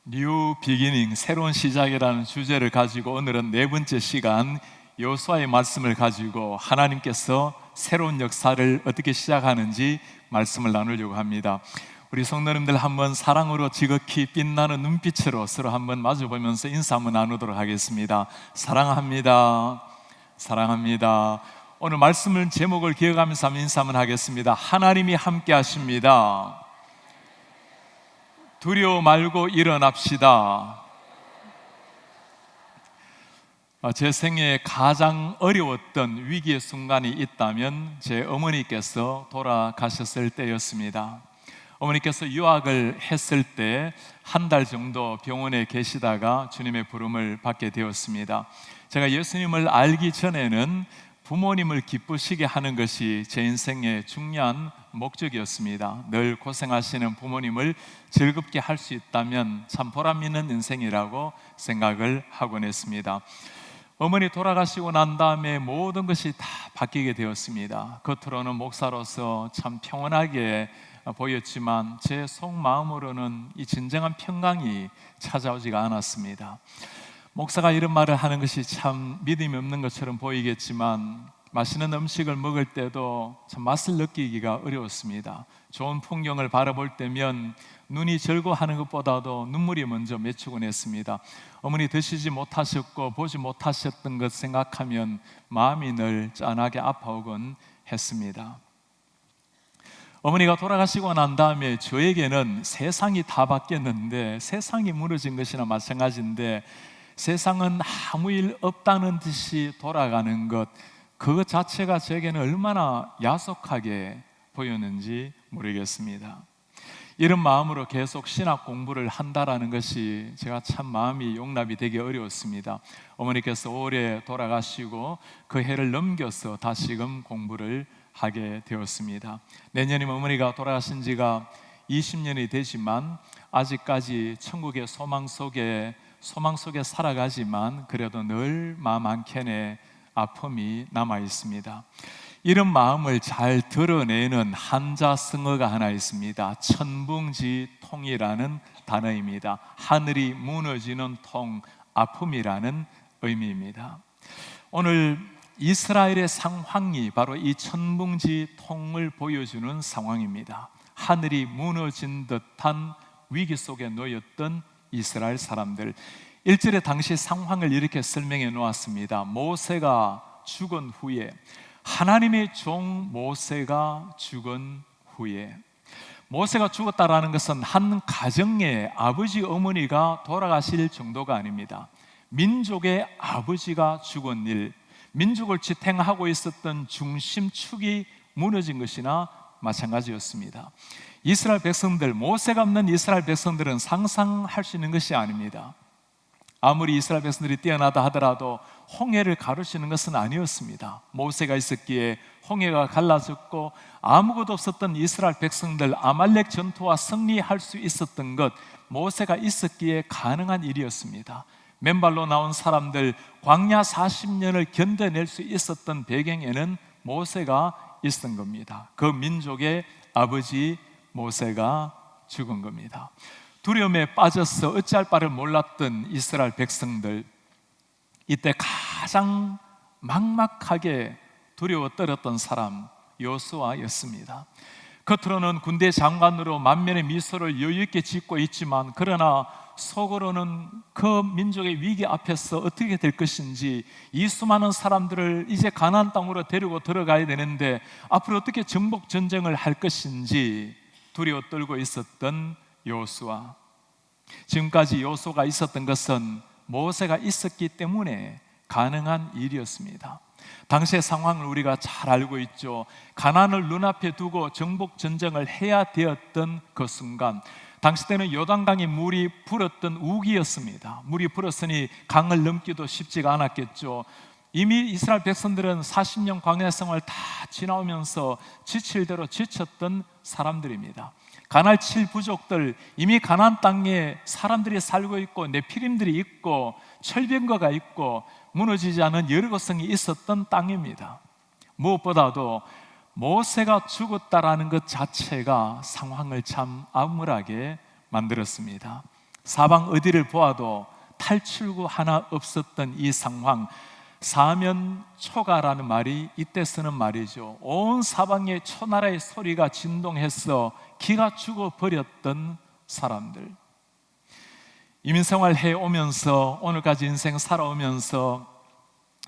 뉴 비기닝, 새로운 시작이라는 주제를 가지고 오늘은 네 번째 시간 여호수아의 말씀을 가지고 하나님께서 새로운 역사를 어떻게 시작하는지 말씀을 나누려고 합니다. 우리 성도님들 한번 사랑으로 지극히 빛나는 눈빛으로 서로 한번 마주보면서 인사 한번 나누도록 하겠습니다. 사랑합니다. 사랑합니다. 오늘 말씀을 제목을 기억하면서 한번 인사 한번 하겠습니다. 하나님이 함께 하십니다. 두려워 말고 일어납시다. 제 생애에 가장 어려웠던 위기의 순간이 있다면 제 어머니께서 돌아가셨을 때였습니다. 어머니께서 유학을 했을 때 한 달 정도 병원에 계시다가 주님의 부름을 받게 되었습니다. 제가 예수님을 알기 전에는 부모님을 기쁘시게 하는 것이 제 인생의 중요한 목적이었습니다. 늘 고생하시는 부모님을 즐겁게 할 수 있다면 참 보람 있는 인생이라고 생각을 하곤 했습니다. 어머니 돌아가시고 난 다음에 모든 것이 다 바뀌게 되었습니다. 겉으로는 목사로서 참 평온하게 보였지만 제 속마음으로는 이 진정한 평강이 찾아오지가 않았습니다. 목사가 이런 말을 하는 것이 참 믿음이 없는 것처럼 보이겠지만 맛있는 음식을 먹을 때도 참 맛을 느끼기가 어려웠습니다. 좋은 풍경을 바라볼 때면 눈이 절거하는 것보다도 눈물이 먼저 맺히곤 했습니다. 어머니 드시지 못하셨고 보지 못하셨던 것 생각하면 마음이 늘 짠하게 아파오곤 했습니다. 어머니가 돌아가시고 난 다음에 저에게는 세상이 다 바뀌었는데 세상이 무너진 것이나 마찬가지인데 세상은 아무 일 없다는 듯이 돌아가는 것, 그것 자체가 저에게는 얼마나 야속하게 보였는지 모르겠습니다. 이런 마음으로 계속 신학 공부를 한다라는 것이 제가 참 마음이 용납이 되기 어려웠습니다. 어머니께서 올해 돌아가시고 그 해를 넘겨서 다시금 공부를 하게 되었습니다. 내년이면 어머니가 돌아가신 지가 20년이 되지만 아직까지 천국의 소망 속에 살아가지만 그래도 늘 마음 한켠에 아픔이 남아 있습니다. 이런 마음을 잘 드러내는 한자성어가 하나 있습니다. 천붕지통이라는 단어입니다. 하늘이 무너지는 통, 아픔이라는 의미입니다. 오늘 이스라엘의 상황이 바로 이 천붕지통을 보여주는 상황입니다. 하늘이 무너진 듯한 위기 속에 놓였던 이스라엘 사람들, 1절에 당시 상황을 이렇게 설명해 놓았습니다. 모세가 죽은 후에, 하나님의 종 모세가 죽은 후에, 모세가 죽었다라는 것은 한 가정의 아버지 어머니가 돌아가실 정도가 아닙니다. 민족의 아버지가 죽은 일, 민족을 지탱하고 있었던 중심축이 무너진 것이나 마찬가지였습니다. 이스라엘 백성들, 모세가 없는 이스라엘 백성들은 상상할 수 있는 것이 아닙니다. 아무리 이스라엘 백성들이 뛰어나다 하더라도 홍해를 가를 수 있는 것은 아니었습니다. 모세가 있었기에 홍해가 갈라졌고 아무것도 없었던 이스라엘 백성들, 아말렉 전투와 승리할 수 있었던 것, 모세가 있었기에 가능한 일이었습니다. 맨발로 나온 사람들, 광야 40년을 견뎌낼 수 있었던 배경에는 모세가 있었던 겁니다. 그 민족의 아버지 모세가 죽은 겁니다. 두려움에 빠져서 어찌할 바를 몰랐던 이스라엘 백성들, 이때 가장 막막하게 두려워 떨었던 사람 여호수아였습니다. 겉으로는 군대 장관으로 만면의 미소를 여유있게 짓고 있지만 그러나 속으로는 그 민족의 위기 앞에서 어떻게 될 것인지, 이 수많은 사람들을 이제 가나안 땅으로 데리고 들어가야 되는데 앞으로 어떻게 정복 전쟁을 할 것인지 두려워 떨고 있었던 여호수아. 지금까지 여호수아가 있었던 것은 모세가 있었기 때문에 가능한 일이었습니다. 당시의 상황을 우리가 잘 알고 있죠. 가나안을 눈앞에 두고 정복 전쟁을 해야 되었던 그 순간, 당시 때는 요단강에 물이 불었던 우기였습니다. 물이 불었으니 강을 넘기도 쉽지가 않았겠죠. 이미 이스라엘 백성들은 40년 광야 생활을 다 지나오면서 지칠 대로 지쳤던 사람들입니다. 가나안 7부족들, 이미 가나안 땅에 사람들이 살고 있고 네피림들이 있고 철병거가 있고 무너지지 않은 여러 것성이 있었던 땅입니다. 무엇보다도 모세가 죽었다라는 것 자체가 상황을 참 암울하게 만들었습니다. 사방 어디를 보아도 탈출구 하나 없었던 이 상황, 사면초가라는 말이 이때 쓰는 말이죠. 온 사방에 초나라의 소리가 진동해서 기가 죽어버렸던 사람들, 이민생활 해오면서 오늘까지 인생 살아오면서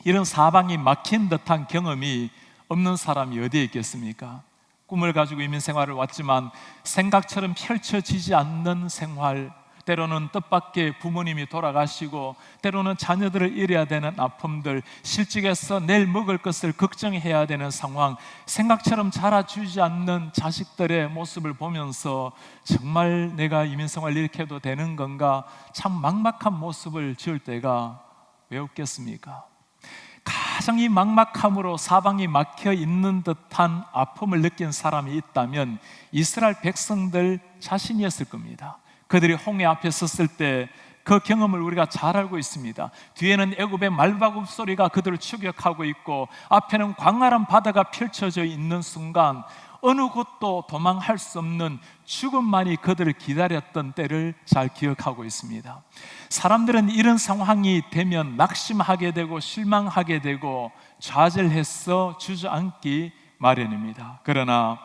이런 사방이 막힌 듯한 경험이 없는 사람이 어디에 있겠습니까? 꿈을 가지고 이민생활을 왔지만 생각처럼 펼쳐지지 않는 생활, 때로는 뜻밖의 부모님이 돌아가시고 때로는 자녀들을 잃어야 되는 아픔들, 실직해서 내일 먹을 것을 걱정해야 되는 상황, 생각처럼 자라주지 않는 자식들의 모습을 보면서 정말 내가 이민생활 이렇게 해도 되는 건가, 참 막막한 모습을 지을 때가 왜 없겠습니까? 가장 이 막막함으로 사방이 막혀 있는 듯한 아픔을 느낀 사람이 있다면 이스라엘 백성들 자신이었을 겁니다. 그들이 홍해 앞에 섰을 때 그 경험을 우리가 잘 알고 있습니다. 뒤에는 애굽의 말바굽 소리가 그들을 추격하고 있고 앞에는 광활한 바다가 펼쳐져 있는 순간 어느 곳도 도망할 수 없는 죽음만이 그들을 기다렸던 때를 잘 기억하고 있습니다. 사람들은 이런 상황이 되면 낙심하게 되고 실망하게 되고 좌절해서 주저앉기 마련입니다. 그러나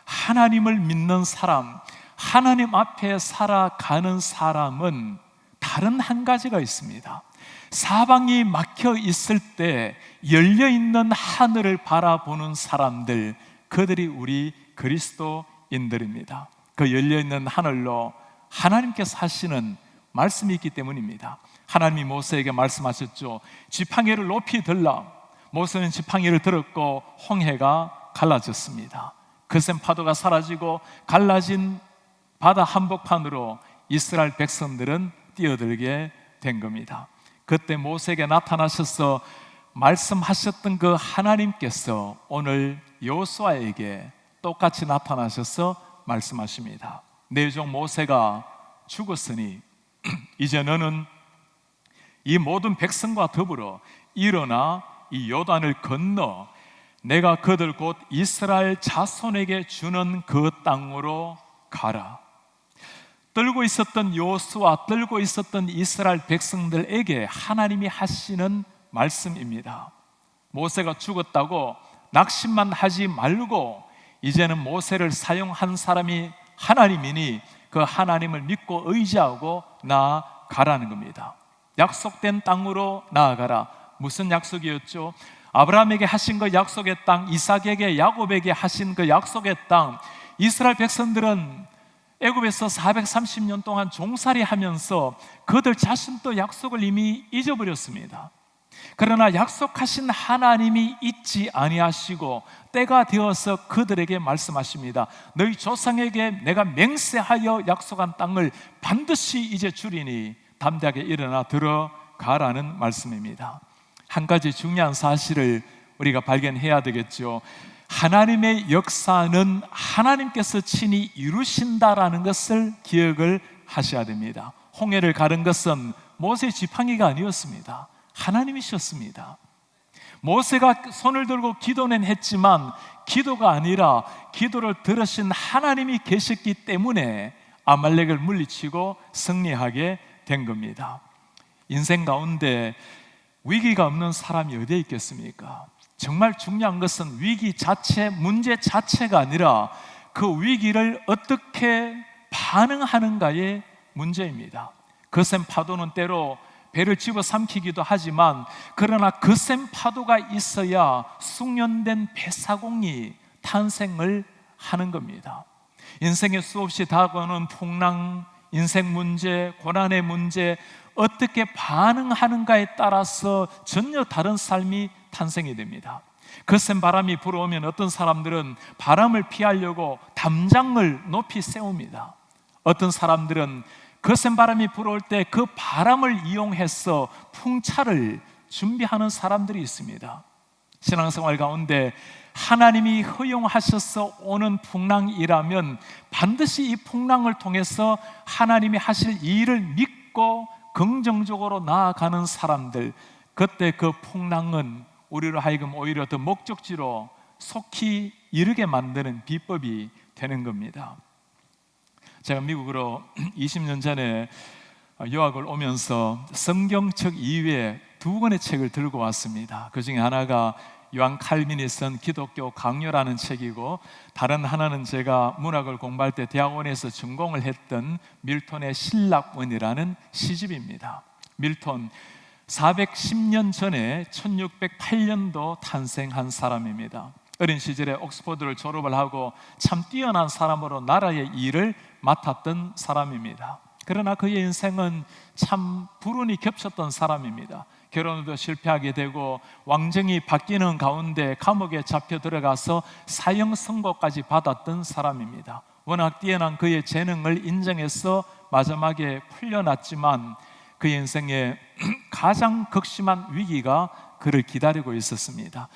하나님을 믿는 사람, 하나님 앞에 살아가는 사람은 다른 한 가지가 있습니다. 사방이 막혀 있을 때 열려있는 하늘을 바라보는 사람들, 그들이 우리 그리스도인들입니다. 그 열려있는 하늘로 하나님께서 하시는 말씀이 있기 때문입니다. 하나님이 모세에게 말씀하셨죠. 지팡이를 높이 들라. 모세는 지팡이를 들었고 홍해가 갈라졌습니다. 거센 파도가 사라지고 갈라진 바다 한복판으로 이스라엘 백성들은 뛰어들게 된 겁니다. 그때 모세에게 나타나셔서 말씀하셨던 그 하나님께서 오늘 여호수아에게 똑같이 나타나셔서 말씀하십니다. 내 종 모세가 죽었으니 이제 너는 이 모든 백성과 더불어 일어나 이 요단을 건너 내가 그들 곧 이스라엘 자손에게 주는 그 땅으로 가라. 떨고 있었던 여호수아, 떨고 있었던 이스라엘 백성들에게 하나님이 하시는 말씀입니다. 모세가 죽었다고 낙심만 하지 말고 이제는 모세를 사용한 사람이 하나님이니 그 하나님을 믿고 의지하고 나아가라는 겁니다. 약속된 땅으로 나아가라. 무슨 약속이었죠? 아브라함에게 하신 그 약속의 땅, 이삭에게 야곱에게 하신 그 약속의 땅. 이스라엘 백성들은 애굽에서 430년 동안 종살이 하면서 그들 자신도 약속을 이미 잊어버렸습니다. 그러나 약속하신 하나님이 잊지 아니하시고 때가 되어서 그들에게 말씀하십니다. 너희 조상에게 내가 맹세하여 약속한 땅을 반드시 이제 주리니 담대하게 일어나 들어가라는 말씀입니다. 한 가지 중요한 사실을 우리가 발견해야 되겠죠. 하나님의 역사는 하나님께서 친히 이루신다라는 것을 기억을 하셔야 됩니다. 홍해를 가른 것은 모세의 지팡이가 아니었습니다. 하나님이셨습니다. 모세가 손을 들고 기도는 했지만 기도가 아니라 기도를 들으신 하나님이 계셨기 때문에 아말렉을 물리치고 승리하게 된 겁니다. 인생 가운데 위기가 없는 사람이 어디에 있겠습니까? 정말 중요한 것은 위기 자체, 문제 자체가 아니라 그 위기를 어떻게 반응하는가의 문제입니다. 거센 파도는 때로 배를 집어삼키기도 하지만 그러나 거센 파도가 있어야 숙련된 배사공이 탄생을 하는 겁니다. 인생에 수없이 다가오는 풍랑, 인생 문제, 고난의 문제 어떻게 반응하는가에 따라서 전혀 다른 삶이 탄생이 됩니다. 거센 바람이 불어오면 어떤 사람들은 바람을 피하려고 담장을 높이 세웁니다. 어떤 사람들은 거센 바람이 불어올 때 그 바람을 이용해서 풍차를 준비하는 사람들이 있습니다. 신앙생활 가운데 하나님이 허용하셔서 오는 풍랑이라면 반드시 이 풍랑을 통해서 하나님이 하실 일을 믿고 긍정적으로 나아가는 사람들, 그때 그 풍랑은 우리로 하여금 오히려 더 목적지로 속히 이르게 만드는 비법이 되는 겁니다. 제가 미국으로 20년 전에 유학을 오면서 성경책 이외에 두 권의 책을 들고 왔습니다. 그 중에 하나가 요한 칼빈이 쓴 기독교 강요라는 책이고, 다른 하나는 제가 문학을 공부할 때 대학원에서 전공을 했던 밀톤의 신락원이라는 시집입니다. 밀톤 410년 전에 1608년도 탄생한 사람입니다. 어린 시절에 옥스퍼드를 졸업을 하고 참 뛰어난 사람으로 나라의 일을 맡았던 사람입니다. 그러나 그의 인생은 참 불운이 겹쳤던 사람입니다. 결혼도 실패하게 되고 왕정이 바뀌는 가운데 감옥에 잡혀 들어가서 사형 선고까지 받았던 사람입니다. 워낙 뛰어난 그의 재능을 인정해서 마지막에 풀려났지만 그의 인생에 가장 극심한 위기가 그를 기다리고 있었습니다.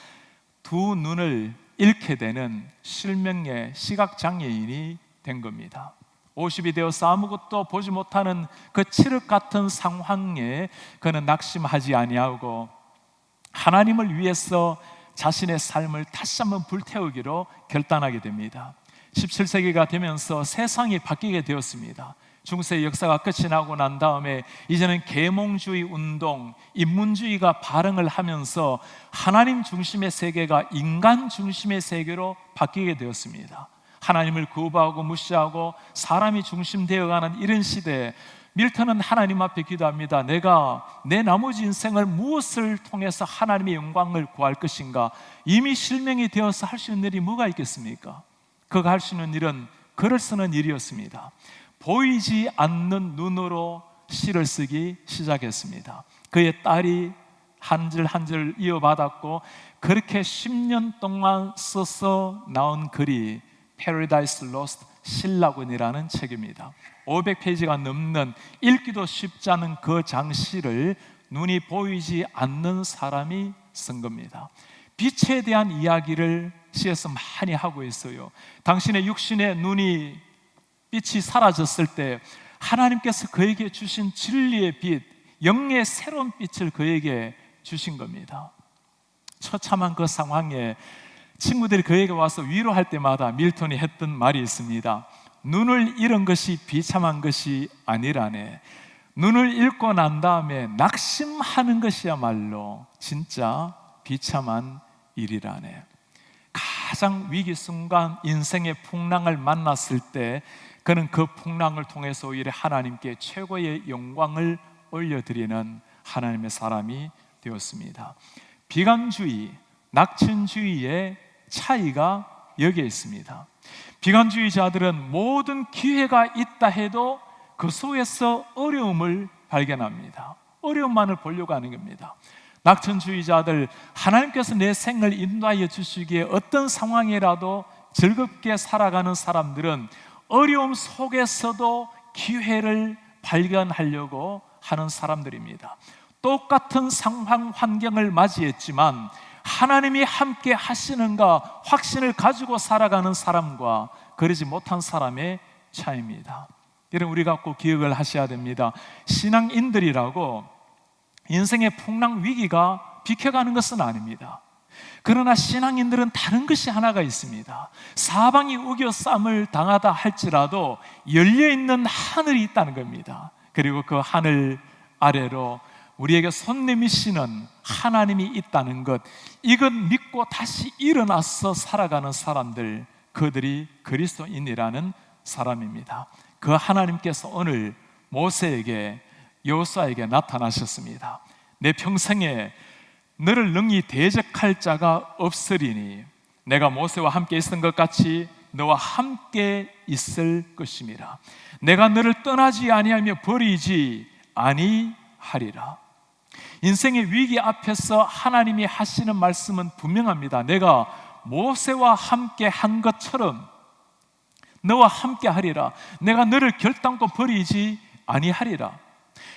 두 눈을 잃게 되는 실명의 시각장애인이 된 겁니다. 50이 되어서 아무것도 보지 못하는 그 칠흑 같은 상황에 그는 낙심하지 아니하고 하나님을 위해서 자신의 삶을 다시 한번 불태우기로 결단하게 됩니다. 17세기가 되면서 세상이 바뀌게 되었습니다. 중세의 역사가 끝이 나고 난 다음에 이제는 계몽주의 운동, 인문주의가 발흥을 하면서 하나님 중심의 세계가 인간 중심의 세계로 바뀌게 되었습니다. 하나님을 거부하고 무시하고 사람이 중심되어가는 이런 시대에 밀턴은 하나님 앞에 기도합니다. 내가 내 나머지 인생을 무엇을 통해서 하나님의 영광을 구할 것인가? 이미 실명이 되어서 할 수 있는 일이 뭐가 있겠습니까? 그가 할 수 있는 일은 글을 쓰는 일이었습니다. 보이지 않는 눈으로 시를 쓰기 시작했습니다. 그의 딸이 한 줄 한 줄 이어받았고 그렇게 10년 동안 써서 나온 글이 Paradise Lost 신라군이라는 책입니다. 500페이지가 넘는 읽기도 쉽지 않은 그 장시를 눈이 보이지 않는 사람이 쓴 겁니다. 빛에 대한 이야기를 시에서 많이 하고 있어요. 당신의 육신의 눈이 빛이 사라졌을 때 하나님께서 그에게 주신 진리의 빛, 영의 새로운 빛을 그에게 주신 겁니다. 처참한 그 상황에 친구들이 그에게 와서 위로할 때마다 밀턴이 했던 말이 있습니다. 눈을 잃은 것이 비참한 것이 아니라네. 눈을 잃고 난 다음에 낙심하는 것이야말로 진짜 비참한 일이라네. 가장 위기 순간 인생의 풍랑을 만났을 때 그는 그 풍랑을 통해서 오히려 하나님께 최고의 영광을 올려드리는 하나님의 사람이 되었습니다. 비관주의, 낙천주의의 차이가 여기에 있습니다. 비관주의자들은 모든 기회가 있다 해도 그 속에서 어려움을 발견합니다. 어려움만을 보려고 하는 겁니다. 낙천주의자들, 하나님께서 내 생을 인도하여 주시기에 어떤 상황이라도 즐겁게 살아가는 사람들은 어려움 속에서도 기회를 발견하려고 하는 사람들입니다. 똑같은 상황 환경을 맞이했지만 하나님이 함께 하시는가 확신을 가지고 살아가는 사람과 그러지 못한 사람의 차이입니다. 여러분, 우리가 꼭 기억을 하셔야 됩니다. 신앙인들이라고 인생의 풍랑 위기가 비켜가는 것은 아닙니다. 그러나 신앙인들은 다른 것이 하나가 있습니다. 사방이 우겨쌈을 당하다 할지라도 열려있는 하늘이 있다는 겁니다. 그리고 그 하늘 아래로 우리에게 손 내미시는 하나님이 있다는 것, 이것 믿고 다시 일어나서 살아가는 사람들, 그들이 그리스도인이라는 사람입니다. 그 하나님께서 오늘 모세에게, 여호수아에게 나타나셨습니다. 내 평생에 너를 능히 대적할 자가 없으리니 내가 모세와 함께 있었던 것 같이 너와 함께 있을 것임이라. 내가 너를 떠나지 아니하며 버리지 아니하리라. 인생의 위기 앞에서 하나님이 하시는 말씀은 분명합니다. 내가 모세와 함께 한 것처럼 너와 함께 하리라. 내가 너를 결단코 버리지 아니하리라.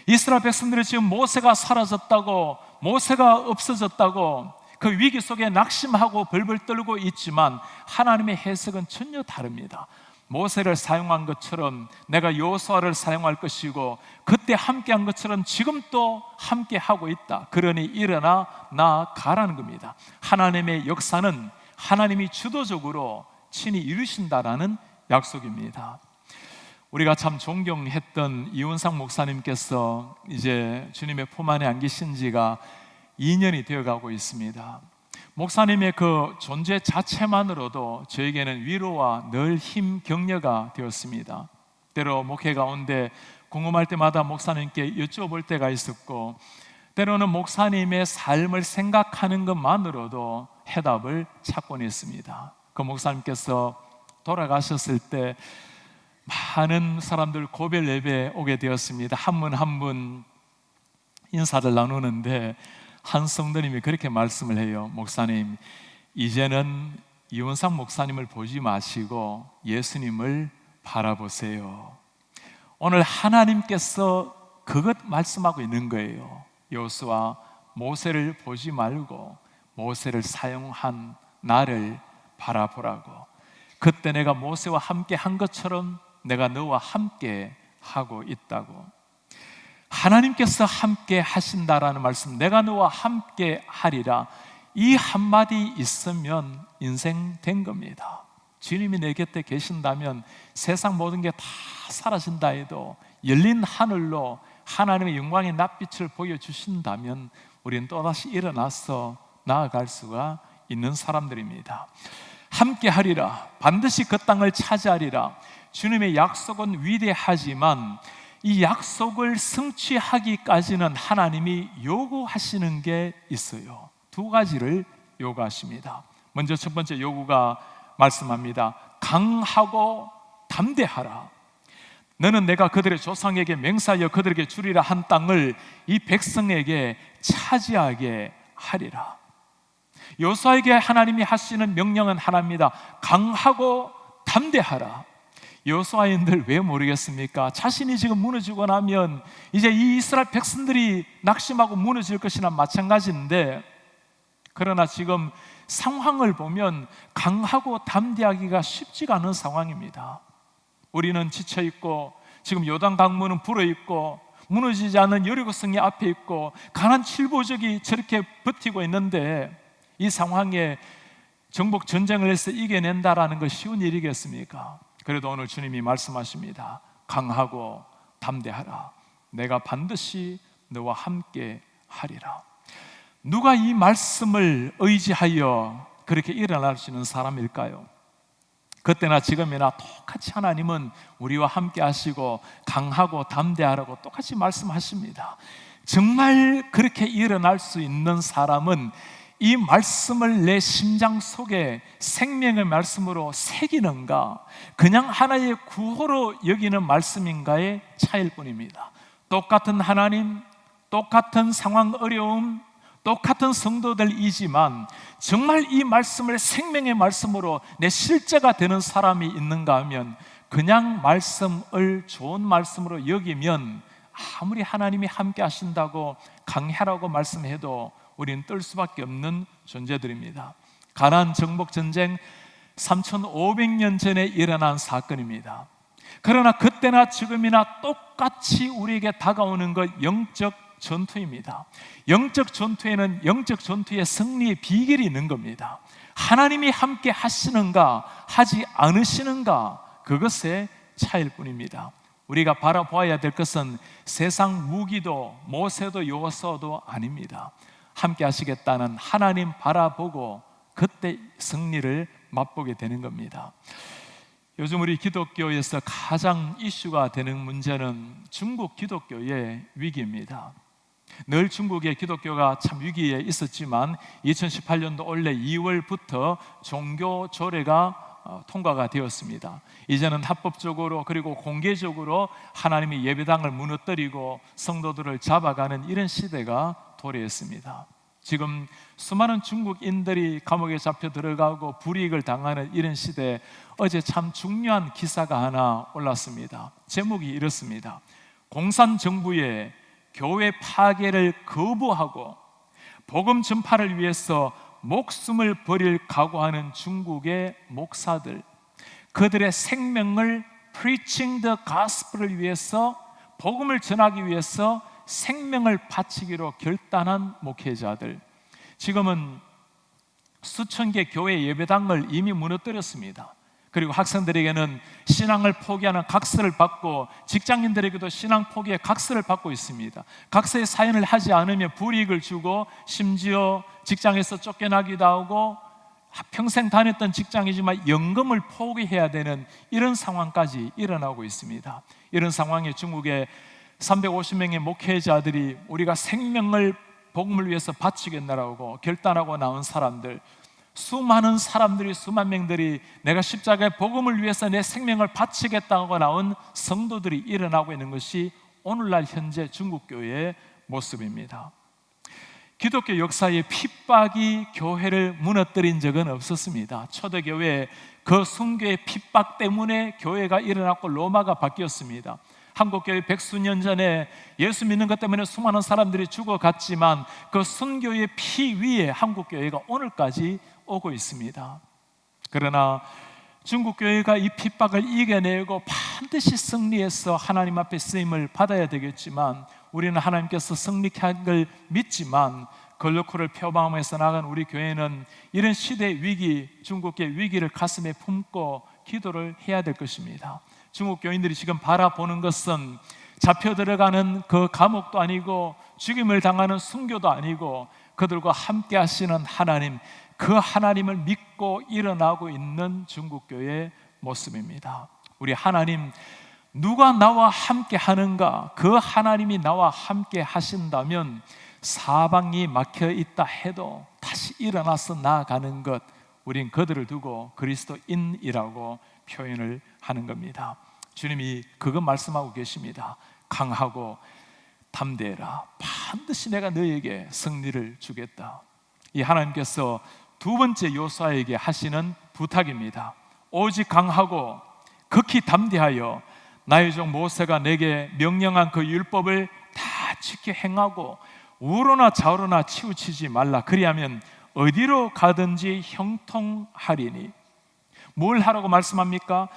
이스라엘 백성들이 지금 모세가 사라졌다고, 모세가 없어졌다고 그 위기 속에 낙심하고 벌벌 떨고 있지만 하나님의 해석은 전혀 다릅니다. 모세를 사용한 것처럼 내가 여호수아를 사용할 것이고 그때 함께한 것처럼 지금 또 함께하고 있다. 그러니 일어나 나가라는 겁니다. 하나님의 역사는 하나님이 주도적으로 친히 이루신다라는 약속입니다. 우리가 참 존경했던 이원상 목사님께서 이제 주님의 품 안에 안 계신 지가 2년이 되어가고 있습니다. 목사님의 그 존재 자체만으로도 저에게는 위로와 늘 힘, 격려가 되었습니다. 때로 목회 가운데 궁금할 때마다 목사님께 여쭤볼 때가 있었고, 때로는 목사님의 삶을 생각하는 것만으로도 해답을 찾곤 했습니다. 그 목사님께서 돌아가셨을 때 많은 사람들 고별 예배에 오게 되었습니다. 한 분 한 분 인사를 나누는데 한 성도님이 그렇게 말씀을 해요. 목사님, 이제는 이원상 목사님을 보지 마시고 예수님을 바라보세요. 오늘 하나님께서 그것 말씀하고 있는 거예요. 여호수아, 모세를 보지 말고 모세를 사용한 나를 바라보라고. 그때 내가 모세와 함께 한 것처럼 내가 너와 함께 하고 있다고. 하나님께서 함께 하신다라는 말씀, 내가 너와 함께 하리라, 이 한마디 있으면 인생 된 겁니다. 주님이 내 곁에 계신다면 세상 모든 게 다 사라진다 해도 열린 하늘로 하나님의 영광의 낯빛을 보여주신다면 우리는 또다시 일어나서 나아갈 수가 있는 사람들입니다. 함께 하리라, 반드시 그 땅을 차지하리라. 주님의 약속은 위대하지만 이 약속을 성취하기까지는 하나님이 요구하시는 게 있어요. 두 가지를 요구하십니다. 먼저 첫 번째 요구가 말씀합니다. 강하고 담대하라. 너는 내가 그들의 조상에게 맹세하여 그들에게 주리라 한 땅을 이 백성에게 차지하게 하리라. 여호수아에게 하나님이 하시는 명령은 하나입니다. 강하고 담대하라. 여호수아인들 왜 모르겠습니까? 자신이 지금 무너지고 나면 이제 이 이스라엘 백성들이 낙심하고 무너질 것이나 마찬가지인데, 그러나 지금 상황을 보면 강하고 담대하기가 쉽지가 않은 상황입니다. 우리는 지쳐있고 지금 요단 강문은 불어있고 무너지지 않는 여리고성이 앞에 있고 가나안 7부족이 저렇게 버티고 있는데, 이 상황에 정복 전쟁을 해서 이겨낸다라는 것이 쉬운 일이겠습니까? 그래도 오늘 주님이 말씀하십니다. 강하고 담대하라. 내가 반드시 너와 함께 하리라. 누가 이 말씀을 의지하여 그렇게 일어날 수 있는 사람일까요? 그때나 지금이나 똑같이 하나님은 우리와 함께 하시고 강하고 담대하라고 똑같이 말씀하십니다. 정말 그렇게 일어날 수 있는 사람은 이 말씀을 내 심장 속에 생명의 말씀으로 새기는가, 그냥 하나의 구호로 여기는 말씀인가의 차이일 뿐입니다. 똑같은 하나님, 똑같은 상황 어려움, 똑같은 성도들이지만 정말 이 말씀을 생명의 말씀으로 내 실제가 되는 사람이 있는가 하면, 그냥 말씀을 좋은 말씀으로 여기면 아무리 하나님이 함께 하신다고 강해라고 말씀해도 우리는 떨 수밖에 없는 존재들입니다. 가나안 정복 전쟁 3500년 전에 일어난 사건입니다. 그러나 그때나 지금이나 똑같이 우리에게 다가오는 것 영적 전투입니다. 영적 전투에는 영적 전투의 승리의 비결이 있는 겁니다. 하나님이 함께 하시는가 하지 않으시는가, 그것의 차이일 뿐입니다. 우리가 바라보아야 될 것은 세상 무기도 모세도 여호수아도 아닙니다. 함께 하시겠다는 하나님 바라보고 그때 승리를 맛보게 되는 겁니다. 요즘 우리 기독교에서 가장 이슈가 되는 문제는 중국 기독교의 위기입니다. 늘 중국의 기독교가 참 위기에 있었지만 2018년도 올해 2월부터 종교 조례가 통과가 되었습니다. 이제는 합법적으로 그리고 공개적으로 하나님의 예배당을 무너뜨리고 성도들을 잡아가는 이런 시대가 도래했습니다. 지금 수많은 중국인들이 감옥에 잡혀 들어가고 불이익을 당하는 이런 시대에 어제 참 중요한 기사가 하나 올랐습니다. 제목이 이렇습니다. 공산정부의 교회 파괴를 거부하고 복음 전파를 위해서 목숨을 버릴 각오하는 중국의 목사들, 그들의 생명을 preaching the gospel을 위해서, 복음을 전하기 위해서 생명을 바치기로 결단한 목회자들, 지금은 수천 개 교회 예배당을 이미 무너뜨렸습니다. 그리고 학생들에게는 신앙을 포기하는 각서를 받고, 직장인들에게도 신앙 포기의 각서를 받고 있습니다. 각서의 사연을 하지 않으면 불이익을 주고, 심지어 직장에서 쫓겨나기도 하고, 평생 다녔던 직장이지만 연금을 포기해야 되는 이런 상황까지 일어나고 있습니다. 이런 상황에 중국의 350명의 목회자들이 우리가 생명을 복음을 위해서 바치겠다라고 결단하고 나온 사람들, 수많은 사람들이, 수만 명들이 내가 십자가의 복음을 위해서 내 생명을 바치겠다고 나온 성도들이 일어나고 있는 것이 오늘날 현재 중국 교회의 모습입니다. 기독교 역사에 핍박이 교회를 무너뜨린 적은 없었습니다. 초대교회 그 순교의 핍박 때문에 교회가 일어났고 로마가 바뀌었습니다. 한국교회 백수년 전에 예수 믿는 것 때문에 수많은 사람들이 죽어갔지만 그 순교의 피 위에 한국교회가 오늘까지 오고 있습니다. 그러나 중국교회가 이 핍박을 이겨내고 반드시 승리해서 하나님 앞에 쓰임을 받아야 되겠지만, 우리는 하나님께서 승리한 걸 믿지만 걸로코를 표방하면서 나간 우리 교회는 이런 시대의 위기, 중국의 위기를 가슴에 품고 기도를 해야 될 것입니다. 중국 교인들이 지금 바라보는 것은 잡혀 들어가는 그 감옥도 아니고 죽임을 당하는 순교도 아니고 그들과 함께 하시는 하나님, 그 하나님을 믿고 일어나고 있는 중국 교회의 모습입니다. 우리 하나님, 누가 나와 함께 하는가? 그 하나님이 나와 함께 하신다면 사방이 막혀 있다 해도 다시 일어나서 나아가는 것, 우린 그들을 두고 그리스도인이라고 표현을 하는 겁니다. 주님이 그거 말씀하고 계십니다. 강하고 담대해라. 반드시 내가 너에게 승리를 주겠다. 이 하나님께서 두 번째 요수아에게 하시는 부탁입니다. 오직 강하고 극히 담대하여 나의 종 모세가 내게 명령한 그 율법을 다 지켜 행하고 우로나 좌우로나 치우치지 말라. 그리하면 어디로 가든지 형통하리니. 뭘 하라고 말씀합니까?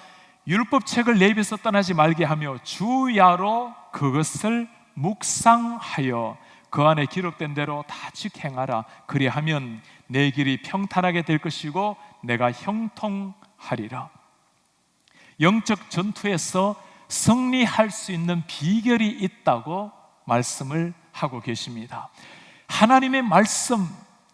율법책을 내 입에서 떠나지 말게 하며 주야로 그것을 묵상하여 그 안에 기록된 대로 다 지켜행하라. 그리하면 내 길이 평탄하게 될 것이고 내가 형통하리라. 영적 전투에서 승리할 수 있는 비결이 있다고 말씀을 하고 계십니다. 하나님의 말씀,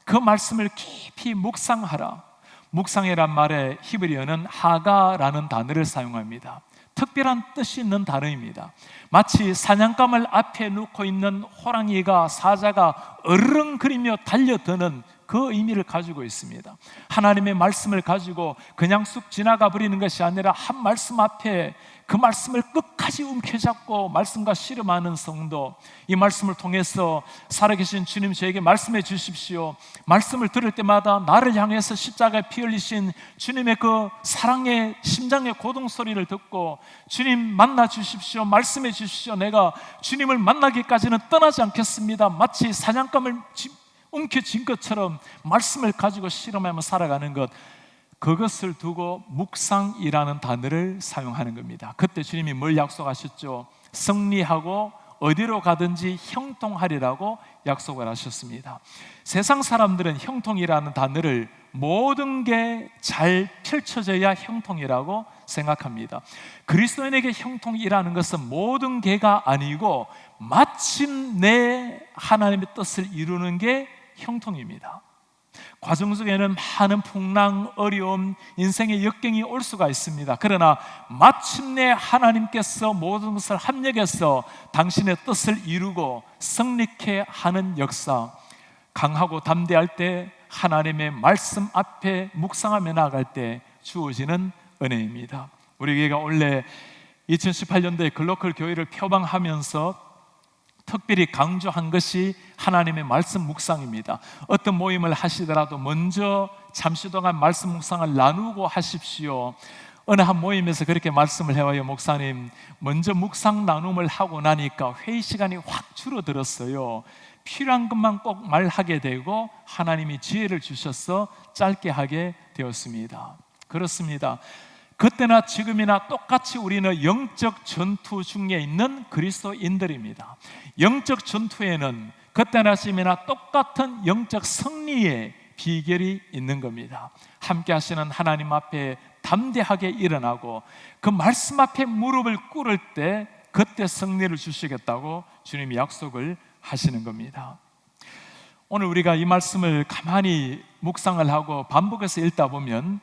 그 말씀을 깊이 묵상하라. 묵상이란 말에 히브리어는 하가라는 단어를 사용합니다. 특별한 뜻이 있는 단어입니다. 마치 사냥감을 앞에 놓고 있는 호랑이가, 사자가 어르렁거리며 달려드는 그 의미를 가지고 있습니다. 하나님의 말씀을 가지고 그냥 쑥 지나가 버리는 것이 아니라 한 말씀 앞에 그 말씀을 끝까지 움켜잡고 말씀과 씨름하는 성도, 이 말씀을 통해서 살아계신 주님 저에게 말씀해 주십시오. 말씀을 들을 때마다 나를 향해서 십자가에 피 흘리신 주님의 그 사랑의 심장의 고동 소리를 듣고 주님 만나 주십시오, 말씀해 주십시오, 내가 주님을 만나기까지는 떠나지 않겠습니다. 마치 사냥감을 움켜쥔 것처럼 말씀을 가지고 씨름하며 살아가는 것, 그것을 두고 묵상이라는 단어를 사용하는 겁니다. 그때 주님이 뭘 약속하셨죠? 승리하고 어디로 가든지 형통하리라고 약속을 하셨습니다. 세상 사람들은 형통이라는 단어를 모든 게 잘 펼쳐져야 형통이라고 생각합니다. 그리스도인에게 형통이라는 것은 모든 게가 아니고 마침내 하나님의 뜻을 이루는 게 형통입니다. 과정 속에는 많은 풍랑, 어려움, 인생의 역경이 올 수가 있습니다. 그러나 마침내 하나님께서 모든 것을 합력해서 당신의 뜻을 이루고 승리케 하는 역사, 강하고 담대할 때 하나님의 말씀 앞에 묵상하며 나아갈 때 주어지는 은혜입니다. 우리 교회가 원래 2018년도에 글로컬 교회를 표방하면서 특별히 강조한 것이 하나님의 말씀 묵상입니다. 어떤 모임을 하시더라도 먼저 잠시 동안 말씀 묵상을 나누고 하십시오. 어느 한 모임에서 그렇게 말씀을 해와요. 목사님, 먼저 묵상 나눔을 하고 나니까 회의 시간이 확 줄어들었어요. 필요한 것만 꼭 말하게 되고 하나님이 지혜를 주셔서 짧게 하게 되었습니다. 그렇습니다. 그때나 지금이나 똑같이 우리는 영적 전투 중에 있는 그리스도인들입니다. 영적 전투에는 그때나 지금이나 똑같은 영적 승리의 비결이 있는 겁니다. 함께 하시는 하나님 앞에 담대하게 일어나고 그 말씀 앞에 무릎을 꿇을 때 그때 승리를 주시겠다고 주님이 약속을 하시는 겁니다. 오늘 우리가 이 말씀을 가만히 묵상을 하고 반복해서 읽다 보면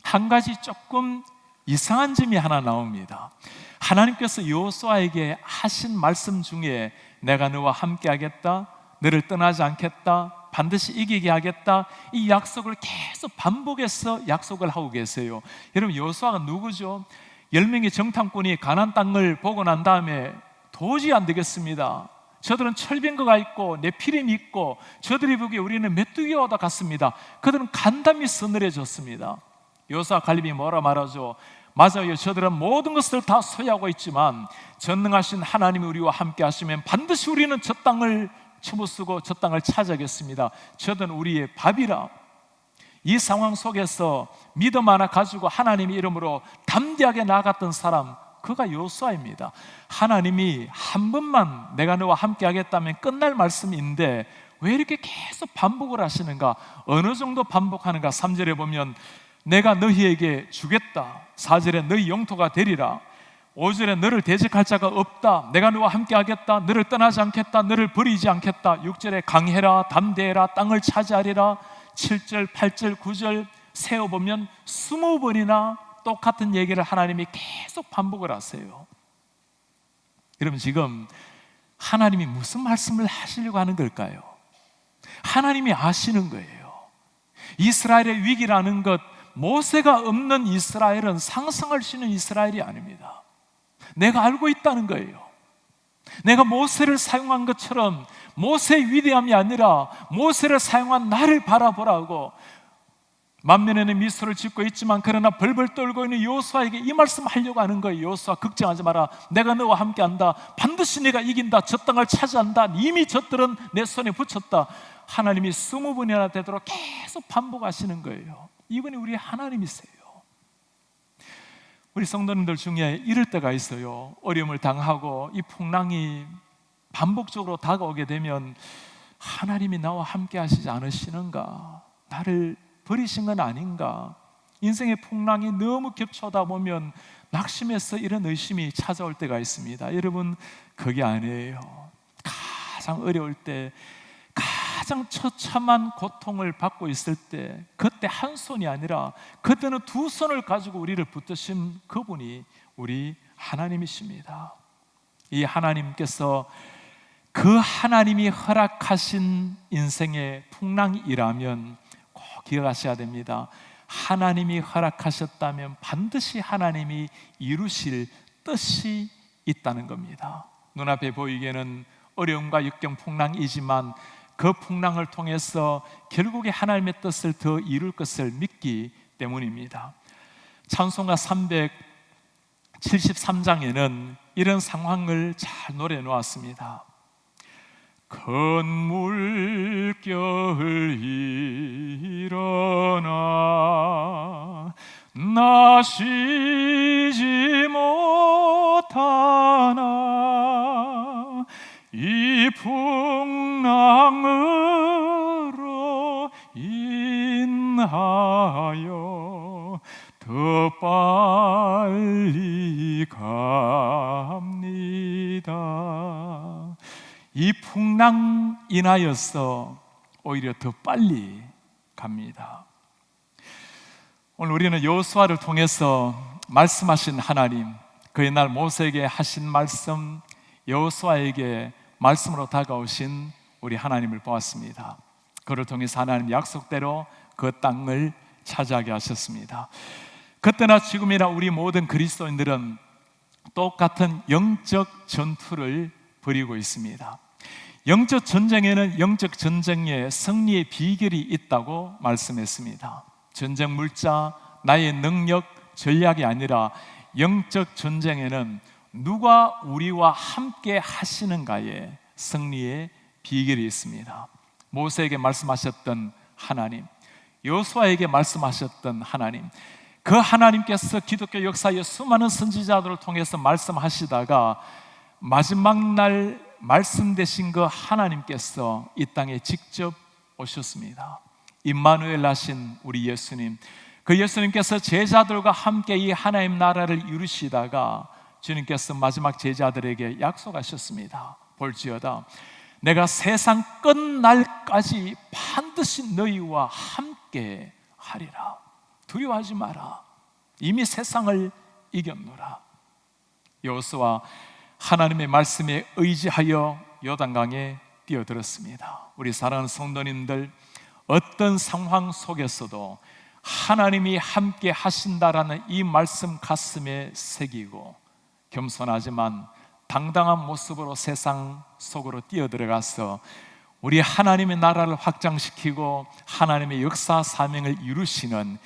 한 가지 조금 이상한 점이 하나 나옵니다. 하나님께서 여호수아에게 하신 말씀 중에 내가 너와 함께 하겠다, 너를 떠나지 않겠다, 반드시 이기게 하겠다, 이 약속을 계속 반복해서 약속을 하고 계세요. 여러분, 여호수아가 누구죠? 10명의 정탐꾼이 가나안 땅을 보고 난 다음에 도저히 안 되겠습니다, 저들은 철병거가 있고 네피림이 있고 저들이 보기에 우리는 메뚜기와 같습니다. 그들은 간담이 서늘해졌습니다. 여호수아 갈렙이 뭐라 말하죠? 맞아요, 저들은 모든 것을 다 소유하고 있지만 전능하신 하나님이 우리와 함께 하시면 반드시 우리는 저 땅을 쳐부수고 저 땅을 차지하겠습니다. 저들은 우리의 밥이라. 이 상황 속에서 믿음 하나 가지고 하나님의 이름으로 담대하게 나아갔던 사람, 그가 여호수아입니다. 하나님이 한 번만 내가 너와 함께 하겠다면 끝날 말씀인데 왜 이렇게 계속 반복을 하시는가? 어느 정도 반복하는가? 3절에 보면 내가 너희에게 주겠다, 4절에 너희 영토가 되리라, 5절에 너를 대적할 자가 없다, 내가 너와 함께 하겠다, 너를 떠나지 않겠다, 너를 버리지 않겠다, 6절에 강해라, 담대해라, 땅을 차지하리라, 7절, 8절, 9절 세어보면 20번이나 똑같은 얘기를 하나님이 계속 반복을 하세요. 여러분, 지금 하나님이 무슨 말씀을 하시려고 하는 걸까요? 하나님이 아시는 거예요. 이스라엘의 위기라는 것, 모세가 없는 이스라엘은 상상할 수 있는 이스라엘이 아닙니다. 내가 알고 있다는 거예요. 내가 모세를 사용한 것처럼 모세의 위대함이 아니라 모세를 사용한 나를 바라보라고 만면에는 미소를 짓고 있지만 그러나 벌벌 떨고 있는 여호수아에게 이 말씀 하려고 하는 거예요. 여호수아, 걱정하지 마라, 내가 너와 함께 한다, 반드시 내가 이긴다, 저 땅을 차지한다, 이미 저들은 내 손에 붙였다. 하나님이 20번이나 되도록 계속 반복하시는 거예요. 이분이 우리 하나님이세요. 우리 성도님들 중에 이럴 때가 있어요. 어려움을 당하고 이 풍랑이 반복적으로 다가오게 되면 하나님이 나와 함께 하시지 않으시는가? 나를 버리신 건 아닌가? 인생의 풍랑이 너무 겹쳐다 보면 낙심해서 이런 의심이 찾아올 때가 있습니다. 여러분, 그게 아니에요. 가장 어려울 때, 가장 처참한 고통을 받고 있을 때, 그때 한 손이 아니라 그때는 두 손을 가지고 우리를 붙드신 그분이 우리 하나님이십니다. 이 하나님께서 그 하나님이 허락하신 인생의 풍랑이라면 꼭 기억하셔야 됩니다. 하나님이 허락하셨다면 반드시 하나님이 이루실 뜻이 있다는 겁니다. 눈앞에 보이기에는 어려움과 역경 풍랑이지만 그 풍랑을 통해서 결국에 하나님의 뜻을 더 이룰 것을 믿기 때문입니다. 찬송가 373장에는 이런 상황을 잘 노래 놓았습니다. 큰 물결 일어나 나 쉬지 못하나 이 풍랑으로 인하여 더 빨리 갑니다. 이 풍랑 인하여서 오히려 더 빨리 갑니다. 오늘 우리는 여호수아를 통해서 말씀하신 하나님, 그 옛날 모세에게 하신 말씀, 여호수아에게 말씀으로 다가오신 우리 하나님을 보았습니다. 그를 통해서 하나님 약속대로 그 땅을 차지하게 하셨습니다. 그때나 지금이나 우리 모든 그리스도인들은 똑같은 영적 전투를 벌이고 있습니다. 영적 전쟁에는 영적 전쟁의 승리의 비결이 있다고 말씀했습니다. 전쟁 물자, 나의 능력, 전략이 아니라 영적 전쟁에는 누가 우리와 함께 하시는가의 승리의 비결이 있습니다. 모세에게 말씀하셨던 하나님, 여호수아에게 말씀하셨던 하나님, 그 하나님께서 기독교 역사의 수많은 선지자들을 통해서 말씀하시다가 마지막 날 말씀 되신 그 하나님께서 이 땅에 직접 오셨습니다. 임마누엘 하신 우리 예수님, 그 예수님께서 제자들과 함께 이 하나님 나라를 이루시다가 주님께서 마지막 제자들에게 약속하셨습니다. 볼지어다 내가 세상 끝날까지 반드시 너희와 함께 하리라. 두려워하지 마라. 이미 세상을 이겼노라. 여호수아 하나님의 말씀에 의지하여 요단강에 뛰어들었습니다. 우리 사랑하는 성도님들, 어떤 상황 속에서도 하나님이 함께 하신다라는 이 말씀 가슴에 새기고 겸손하지만 당당한 모습으로 세상 속으로 뛰어들어가서 우리 하나님의 나라를 확장시키고 하나님의 역사 사명을 이루시는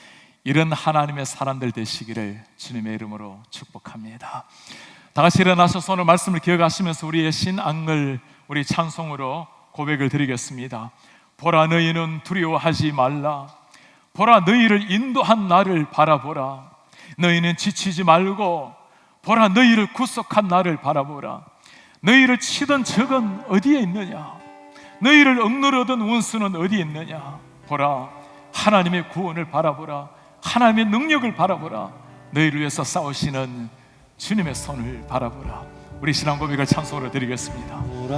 이런 하나님의 사람들 되시기를 주님의 이름으로 축복합니다. 다 같이 일어나셔서 오늘 말씀을 기억하시면서 우리의 신앙을 우리 찬송으로 고백을 드리겠습니다. 보라 너희는 두려워하지 말라. 보라 너희를 인도한 나를 바라보라. 너희는 지치지 말고 보라 너희를 구속한 나를 바라보라. 너희를 치던 적은 어디에 있느냐? 너희를 억누르던 원수는 어디에 있느냐? 보라 하나님의 구원을 바라보라. 하나님의 능력을 바라보라. 너희를 위해서 싸우시는 주님의 손을 바라보라. 우리 신앙 고백을 찬송으로 드리겠습니다. 보라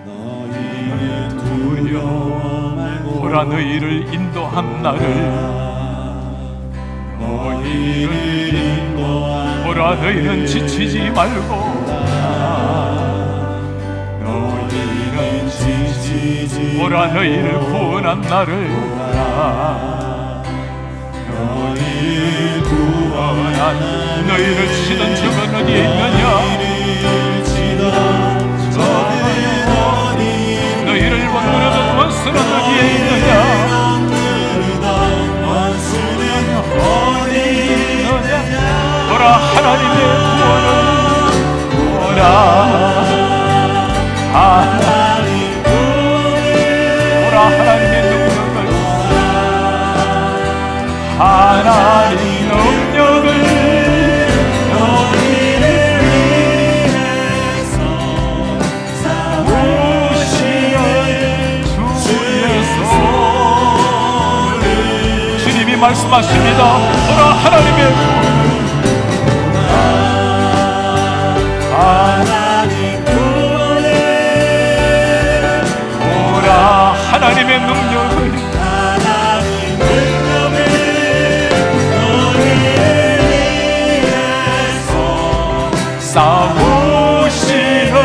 너희는 두려워 말고 보라 너희를 인도한 나를 너희를 인도한 보라 너희는 지치지 말고 너희는 지치지 보라 너희를 구원한 나를 너희를 구원한 너희를 치던 적은 어디에 있느냐? 너희를 치던 적은 어디 너희를 원그러던 원수는 어디에 있느냐? 보라 하나님의 구원은 보라 하나님의 능력을 하나님 능력을 너희를 위해서 싸우시는 주의 손을 주님이 말씀하십니다. 보라 하나님의 구원을 하나님 구원을 보라 하나님의 능력을 하나님 능력을 너희를 위해서 싸우시는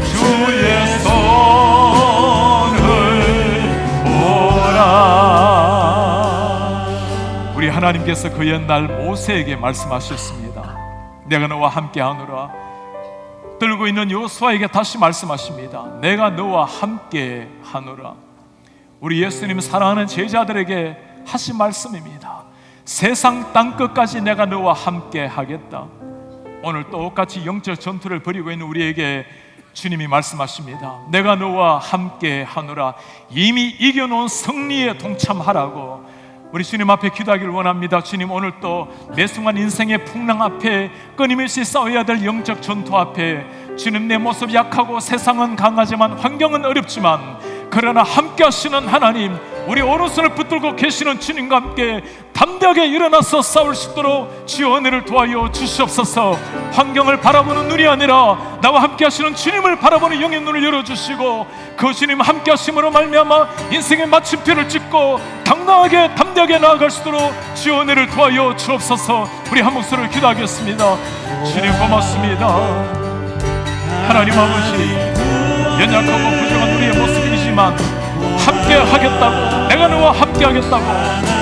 주의 손을 보라. 우리 하나님께서 그 옛날 모세에게 말씀하셨습니다. 내가 너와 함께하노라. 들고 있는 여호수아에게 다시 말씀하십니다. 내가 너와 함께 하노라. 우리 예수님 사랑하는 제자들에게 하신 말씀입니다. 세상 땅끝까지 내가 너와 함께 하겠다. 오늘 똑같이 영적 전투를 벌이고 있는 우리에게 주님이 말씀하십니다. 내가 너와 함께 하노라. 이미 이겨놓은 승리에 동참하라고 우리 주님 앞에 기도하기를 원합니다. 주님, 오늘 또 매순간 인생의 풍랑 앞에 끊임없이 싸워야 될 영적 전투 앞에 주님, 내 모습 약하고 세상은 강하지만 환경은 어렵지만 그러나 함께 하시는 하나님, 우리 오른손을 붙들고 계시는 주님과 함께 담대하게 일어나서 싸울 수 있도록 주여 은혜를 도와여 주시옵소서. 환경을 바라보는 눈이 아니라 나와 함께 하시는 주님을 바라보는 영의 눈을 열어주시고 그 주님 함께 하심으로 말미암아 인생의 마침표를 찍고 당당하게 담대하게 나아갈 수 있도록 주여 은혜를 도와여 주옵소서. 우리 한 목소리를 기도하겠습니다. 주님 고맙습니다. 하나님 아버지, 연약하고 부족한 우리의 모습이지만 함께 하겠다고, 내가 너와 함께 하겠다고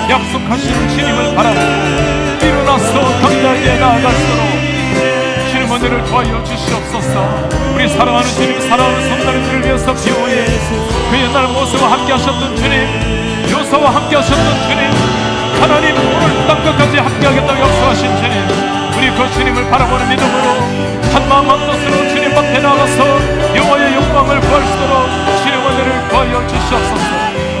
약속하시는 주님을 바라보고 일어나서 담대하게 나아갈수록 주님 은혜를 도와여 주시옵소서. 우리 사랑하는 주님, 사랑하는 성도님들을 위해서 기도해 그 옛날 모세와 함께 하셨던 주님, 요사와 함께 하셨던 주님, 하나님 오늘 땅끝까지 함께 하겠다고 약속하신 주님, 우리 그 주님을 바라보는 믿음으로 한마음 한뜻으로 주님 앞에 나가서 영화의 영광을 구할 수 있도록 주님 은혜를 구하여 주시옵소서.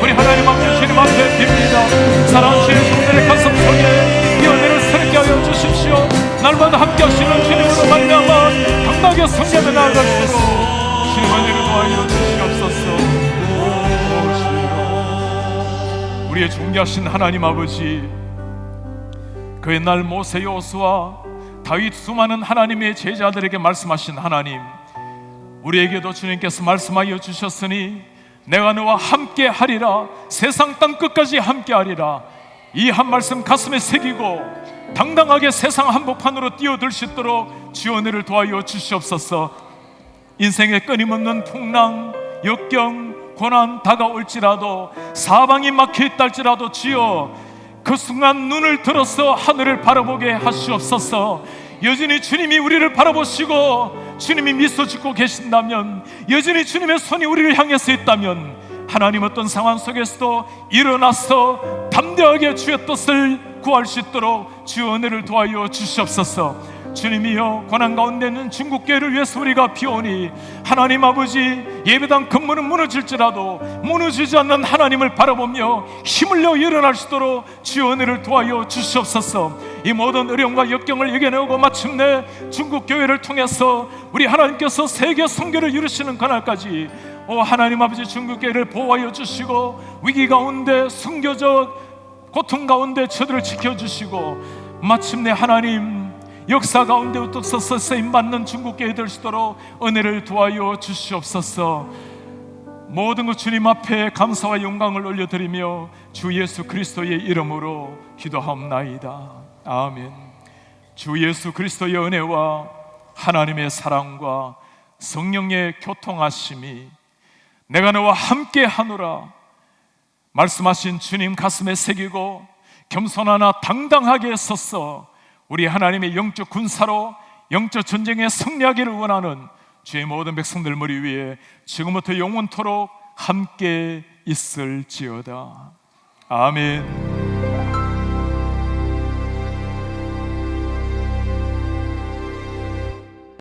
우리 하나님 아버지 주님 앞에 빕니다. 사랑하는 주님, 성도의 가슴 속에 이 은혜를 새롭게 하여 주십시오. 날마다 함께 하시는 주님으로 말미암아 당당하게 성령에 나아갈 수 있도록 주님 은혜를 구하여 주시옵소서. 우리의 존귀하신 하나님 아버지, 그 옛날 모세 여호수아 다윗 수많은 하나님의 제자들에게 말씀하신 하나님, 우리에게도 주님께서 말씀하여 주셨으니 내가 너와 함께 하리라, 세상 땅 끝까지 함께 하리라. 이 한 말씀 가슴에 새기고 당당하게 세상 한복판으로 뛰어들 수 있도록 주여 은혜를 도와여 주시옵소서. 인생의 끊임없는 풍랑, 역경, 고난 다가올지라도, 사방이 막혀있다 할지라도 주여 그 순간 눈을 들어서 하늘을 바라보게 하시옵소서. 여전히 주님이 우리를 바라보시고 주님이 미소 짓고 계신다면, 여전히 주님의 손이 우리를 향해서 있다면, 하나님 어떤 상황 속에서도 일어나서 담대하게 주의 뜻을 구할 수 있도록 주의 은혜를 도와여 주시옵소서. 주님이여, 고난 가운데 있는 중국교회를 위해서 우리가 비오니 하나님 아버지, 예배당 건물은 무너질지라도 무너지지 않는 하나님을 바라보며 힘을 내어 일어날 수 있도록 주의 은혜를 도와여 주시옵소서. 이 모든 어려움과 역경을 이겨내고 마침내 중국교회를 통해서 우리 하나님께서 세계 선교를 이루시는 그날까지 하나님 아버지, 중국교회를 보호하여 주시고 위기 가운데, 선교적 고통 가운데 저들을 지켜주시고 마침내 하나님 역사 가운데 우뚝 서서 쓰임받는 중국교회 될 수 있도록 은혜를 도와여 주시옵소서. 모든 것 주님 앞에 감사와 영광을 올려드리며 주 예수 그리스도의 이름으로 기도하옵나이다. 아멘. 주 예수 그리스도의 은혜와 하나님의 사랑과 성령의 교통하심이 내가 너와 함께 하노라 말씀하신 주님 가슴에 새기고 겸손하나 당당하게 서서 우리 하나님의 영적 군사로 영적 전쟁에 승리하기를 원하는 주의 모든 백성들 머리 위에 지금부터 영원토록 함께 있을지어다. 아멘.